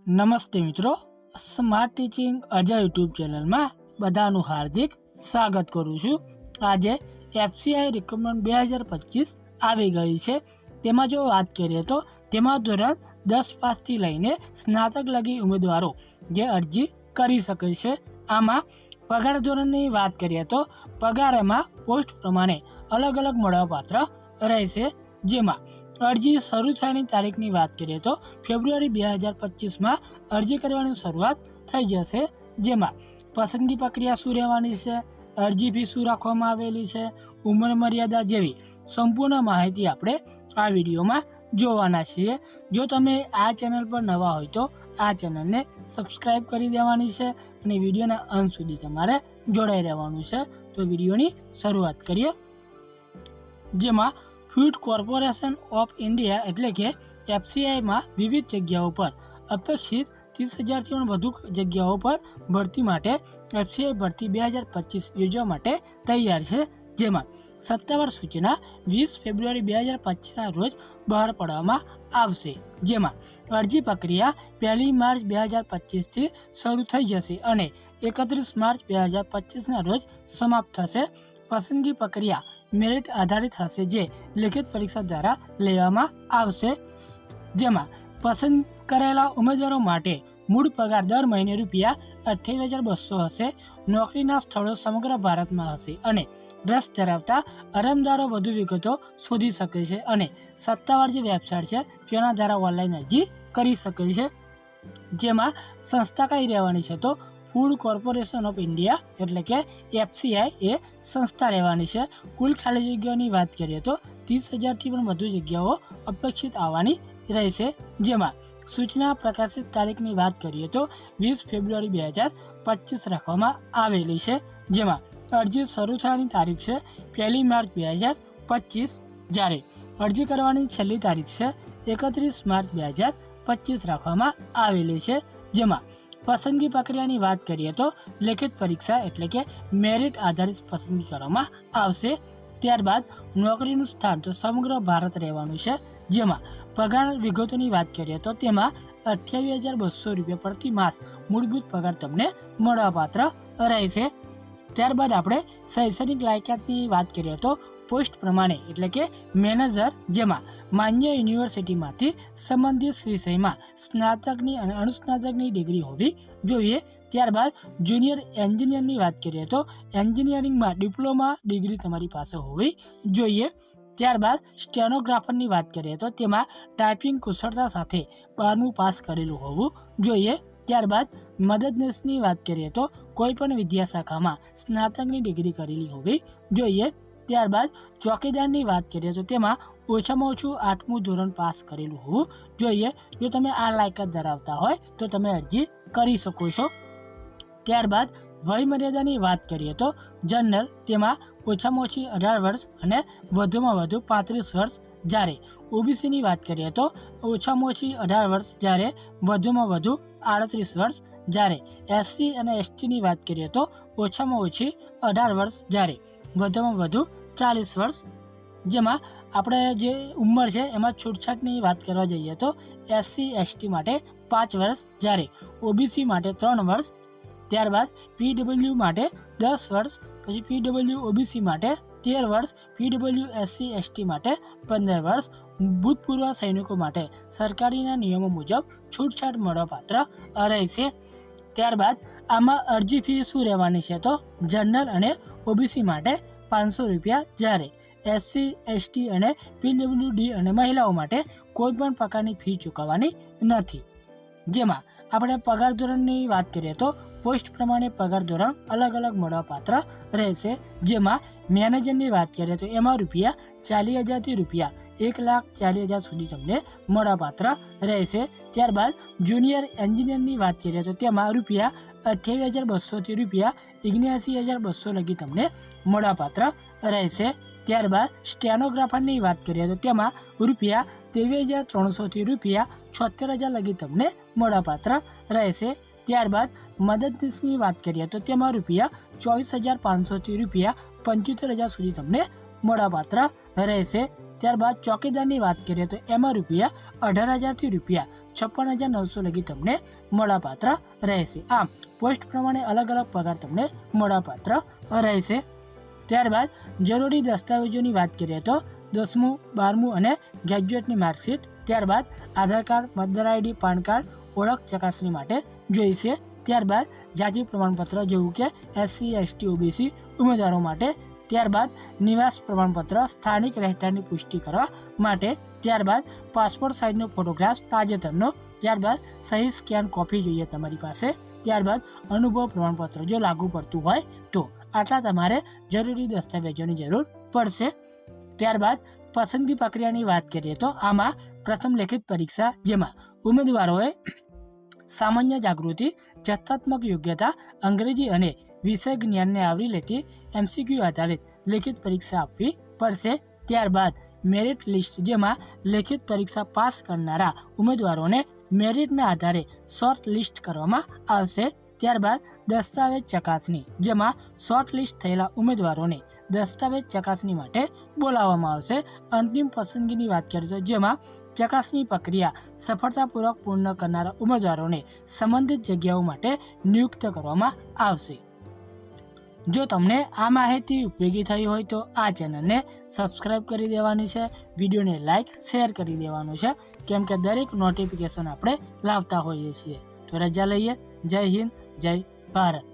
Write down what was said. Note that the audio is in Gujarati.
નમસ્તે મિત્રો, સ્માર્ટ ટીચિંગ અજય યુટ્યુબ ચેનલમાં બધાનું હાર્દિક સ્વાગત કરું છું। આજે એફસીઆઈ રિક્રુટમેન્ટ 2025 આવી ગઈ છે। તેમાં જો વાત કરીએ તો તેમાં ધોરણ 10 પાસથી લઈને સ્નાતક લગી ઉમેદવારો જે અરજી કરી શકે છે। આમાં પગાર ધોરણની વાત કરીએ તો પગાર એમાં પોસ્ટ પ્રમાણે અલગ અલગ મળવાપાત્ર રહેશે। જેમાં અરજી શરૂ થયાની તારીખની વાત કરીએ તો ફેબ્રુઆરી 2025માં અરજી કરવાની શરૂઆત થઈ જશે। જેમાં પસંદગી પ્રક્રિયા શું રહેવાની છે, અરજી ફી શું રાખવામાં આવેલી છે, ઉંમર મર્યાદા જેવી સંપૂર્ણ માહિતી આપણે આ વિડીયોમાં જોવાના છીએ। જો તમે આ ચેનલ પર નવા હોય તો આ ચેનલને સબસ્ક્રાઈબ કરી દેવાની છે અને વિડીયોના અંત સુધી તમારે જોડાઈ રહેવાનું છે। તો વિડીયોની શરૂઆત કરીએ। જેમાં ફૂડ કોર્પોરેશન ઓફ ઇન્ડિયા એટલે કે એફસીઆઈમાં વિવિધ જગ્યાઓ પર અપેક્ષિત 30,000થી પણ વધુ જગ્યાઓ પર ભરતી માટે એફસીઆઈ ભરતી 2025 યોજવા માટે તૈયાર છે। જેમાં સત્તાવાર સૂચના 20 ફેબ્રુઆરી 2025ના રોજ બહાર પાડવામાં આવશે। જેમાં અરજી પ્રક્રિયા 1 માર્ચ 2025થી શરૂ થઈ જશે અને 31 માર્ચ 2025ના રોજ સમાપ્ત થશે। પસંદગી પ્રક્રિયા મેરિટ આધારિત હશે, જે લેખિત પરીક્ષા દ્વારા લેવામાં આવશે। જેમાં પસંદ કરેલા ઉમેદવારો માટે મૂળ પગાર દર મહિને ₹28,200 હશે। નોકરીના સ્થળો સમગ્ર ભારતમાં હશે અને રસ ધરાવતા અરજદારો વધુ વિગતો શોધી શકે છે અને સત્તાવાર જે વેબસાઇટ છે તેના દ્વારા ઓનલાઈન અરજી કરી શકે છે। જેમાં સંસ્થા કઈ રહેવાની છે તો ફૂડ કોર્પોરેશન ઓફ ઇન્ડિયા એટલે કે એફસીઆઈ એ સંસ્થા રહેવાની છે। કુલ ખાલી જગ્યાઓની વાત કરીએ તો 30,000થી પણ વધુ જગ્યાઓ અપેક્ષિત આવવાની રહેશે। જેમાં સૂચના પ્રકાશિત તારીખની વાત કરીએ તો 20 ફેબ્રુઆરી 2025 રાખવામાં આવેલી છે। જેમાં અરજી શરૂ થવાની તારીખ છે 1 માર્ચ 2025, જ્યારે અરજી કરવાની છેલ્લી તારીખ છે 31 માર્ચ 2025 રાખવામાં આવેલી છે। જેમાં પસંદગી પ્રક્રિયાની વાત કરીએ તો લેખિત પરીક્ષા એટલે કે મેરિટ આધારિત પસંદગી કરવામાં આવશે। ત્યારબાદ નોકરીનું સ્થાન તો સમગ્ર ભારત રહેવાનું છે। જેમાં પગાર વિગતોની વાત કરીએ તો તેમાં ₹28,200 પ્રતિ માસ મૂળભૂત પગાર તમને મળવાપાત્ર રહેશે। ત્યારબાદ આપણે શૈક્ષણિક લાયકાતની વાત કરીએ તો પોસ્ટ પ્રમાણે એટલે કે મેનેજર, જેમાં માન્ય યુનિવર્સિટીમાંથી સંબંધિત વિષયમાં સ્નાતકની અને અનુસ્નાતકની ડિગ્રી હોવી જોઈએ। ત્યારબાદ જુનિયર એન્જિનિયરની વાત કરીએ તો એન્જિનિયરિંગમાં ડિપ્લોમા ડિગ્રી તમારી પાસે હોવી જોઈએ। ત્યારબાદ સ્ટેનોગ્રાફરની વાત કરીએ તો તેમાં ટાઈપિંગ કુશળતા સાથે 12મું પાસ કરેલું હોવું જોઈએ। ત્યારબાદ મદદનીશની વાત કરીએ તો કોઈ પણ વિદ્યાશાખામાં સ્નાતકની ડિગ્રી કરેલી હોવી જોઈએ। ત્યારબાદ ચોકીદારની વાત કરીએ તો તેમાં ઓછામાં ઓછું 8મું ધોરણ પાસ કરેલું હોવું જોઈએ। જો તમે આ લાયકાત ધરાવતા હોય તો તમે અરજી કરી શકો છો। ત્યારબાદ વય મર્યાદાની વાત કરીએ તો જનરલ, તેમાં ઓછામાં ઓછી 18 વર્ષ અને વધુમાં વધુ 35 વર્ષ, જ્યારે ઓબીસીની વાત કરીએ તો ઓછામાં ઓછી 18 વર્ષ જ્યારે વધુમાં વધુ 38 વર્ષ, જ્યારે એસસી અને એસટીની વાત કરીએ તો ઓછામાં ઓછી 18 વર્ષ જ્યારે વધુમાં વધુ 40 વર્ષ। જેમાં આપણે જે ઉંમર છે એમાં છૂટછાટની વાત કરવા જઈએ તો એસસી એસટી માટે 5 વર્ષ, જ્યારે ઓબીસી માટે 3 વર્ષ। ત્યારબાદ પીડબ્લ્યુ માટે 10 વર્ષ, પછી પીડબ્લ્યુ ઓબીસી માટે 13 વર્ષ, પીડબ્લ્યુ એસસી એસટી માટે 15 વર્ષ। ભૂતપૂર્વ સૈનિકો માટે સરકારીના નિયમો મુજબ છૂટછાટ મળવાપાત્ર રહેશે। ત્યારબાદ આમાં અરજી ફી શું રહેવાની છે તો જનરલ અને ઓબીસી માટે ₹500, જ્યારે એસસી એસટી અને પીડબ્લ્યુડી અને મહિલાઓ માટે કોઈ પણ પ્રકારની ફી ચૂકવવાની નથી। જેમાં આપણે પગાર ધોરણની વાત કરીએ તો પોસ્ટ પ્રમાણે પગાર ધોરણ અલગ અલગ મળવાપાત્ર રહેશે। જેમાં મેનેજરની વાત કરીએ તો એમાં ₹40,000થી ₹1,40,000 સુધી તમને મળવાપાત્ર રહેશે। ત્યારબાદ જુનિયર એન્જિનિયરની વાત કરીએ તો તેમાં ₹28,200થી ₹79,200 લગી તમને મળવાપાત્ર રહેશે। ત્યારબાદ સ્ટેનોગ્રાફરની વાત કરીએ તો તેમાં ₹23,300થી ₹76,000 લગી તમને મળવાપાત્ર રહેશે। ત્યારબાદ મદદનીશની વાત કરીએ તો તેમાં ₹24,500થી ₹75,000 સુધી તમને મળવાપાત્ર રહેશે। ત્યારબાદ ચોકીદારની વાત કરીએ તો એમાં રૂપિયા 18,000 થી રૂપિયા 56,900 લગી તમને મળવાપાત્ર રહેશે. આમ પોસ્ટ પ્રમાણે અલગ અલગ પગાર તમને મળવાપાત્ર રહેશે. ત્યારબાદ જરૂરી દસ્તાવેજોની વાત કરીએ તો 10મું 12મું અને ગ્રેજ્યુએટની માર્કશીટ, ત્યારબાદ આધાર કાર્ડ, મતદાર આઈડી, પાન કાર્ડ, ઓળખ ચકાસણી માટે જોઈશે. ત્યારબાદ જાતિ પ્રમાણપત્ર જેવું કે SC ST OBC ઉમેદવારો માટે, ત્યારબાદ નિવાસ પ્રમાણપત્ર સ્થાનિક રહેઠાણની પુષ્ટિ કરવા માટે, ત્યારબાદ પાસપોર્ટ સાઇઝનો ફોટોગ્રાફ તાજેતરનો, ત્યારબાદ સહી સ્કેન કોપી જોઈએ તમારી પાસે, ત્યારબાદ અનુભવ પ્રમાણપત્ર જો લાગુ પડતું હોય તો. આટલા તમારે જરૂરી દસ્તાવેજોની જરૂર પડશે. ત્યારબાદ પસંદગી પ્રક્રિયાની વાત કરીએ તો આમાં પ્રથમ લેખિત પરીક્ષા, જેમાં ઉમેદવારોએ સામાન્ય જાગૃતિ, જથ્થાત્મક યોગ્યતા, અંગ્રેજી અને વિષય જ્ઞાનને આવરી લેતી MCQ આધારિત લેખિત પરીક્ષા આપવી પડશે. ત્યારબાદ મેરિટ લિસ્ટ, જેમાં લેખિત પરીક્ષા પાસ કરનારા ઉમેદવારોને મેરિટના આધારે શોર્ટ લિસ્ટ કરવામાં આવશે. ત્યારબાદ દસ્તાવેજ ચકાસણી, જેમાં શોર્ટ લિસ્ટ થયેલા ઉમેદવારોને દસ્તાવેજ ચકાસણી માટે બોલાવવામાં આવશે. અંતિમ પસંદગીની વાત કરીએ તો જેમાં ચકાસણી પ્રક્રિયા સફળતાપૂર્વક પૂર્ણ કરનારા ઉમેદવારોને સંબંધિત જગ્યાઓ માટે નિયુક્ત કરવામાં આવશે. જો તમને આ માહિતી ઉપયોગી થઈ હોય તો આ ચેનલને સબસ્ક્રાઇબ કરી દેવાની છે, વિડીયોને લાઇક શેર કરી દેવાનું છે, કેમ કે દરેક નોટિફિકેશન આપણે લાવતા હોઈએ છીએ. તો રજા લઈએ. જય હિન્દ, જય ભારત.